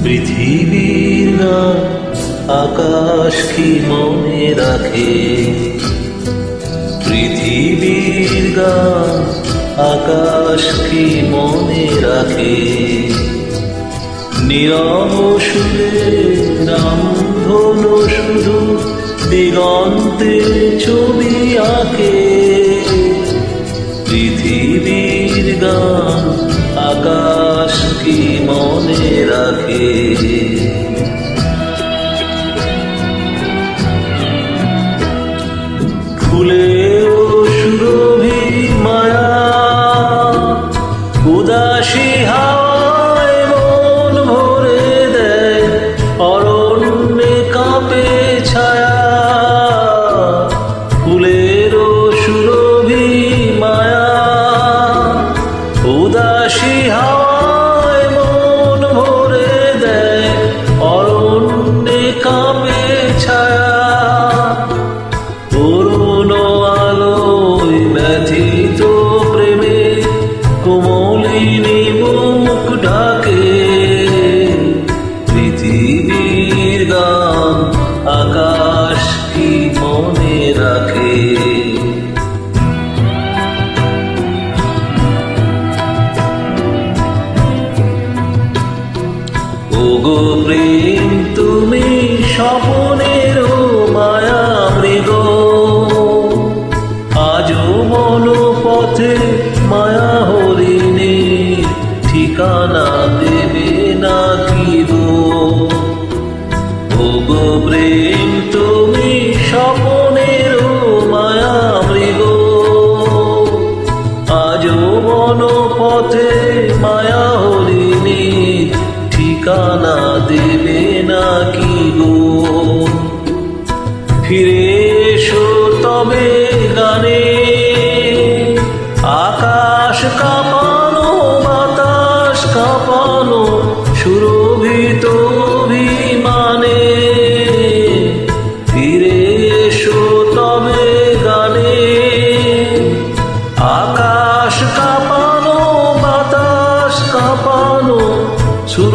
পৃথিবীর গান আকাশ কি মনে রাখে, পৃথিবীর গান আকাশ কি মনে রাখে। নীরব সুরে নাম ধনু শুধু দিগন্তে ছবি আঁকে। পৃথিবীর গান আকাশ কি মনে রাখে। ফুলেও সুরভি মায়া উদাসী হাওয়ায় মন ভরে দেয়, অরণ্যে কাঁপে ছায়া। ফুলেরও সুরভি মায়া উদাসী হাওয়ায় মন ভরে দেয়, অরণ্যে কাঁপে ছায়া। পুরনো আলোয় ব্যথিত প্রেমে কোমলিনী মুখ ঢাকে। পৃথিবীর গান আকাশ কি মনে রাখে। ওগো প্রেম তুমি স্বপ্নের মায়া মৃগ, আজও মনোপথে মায়া হরিণে ঠিকানা দেবে না কি গো। ওগো প্রেম তুমি স্বপ্নের মায়া মৃগ, আজও মনোপথে মায়া হরিণে ঠিকানা দেবে না কি গো। ফিরে এসো তবে গানে আকাশ কাঁপানো বাতাস কাঁপানো সুরভিত অভিমানে। ফিরে এসো তবে গানে আকাশ কাঁপানো বাতাস কাঁপানো সুর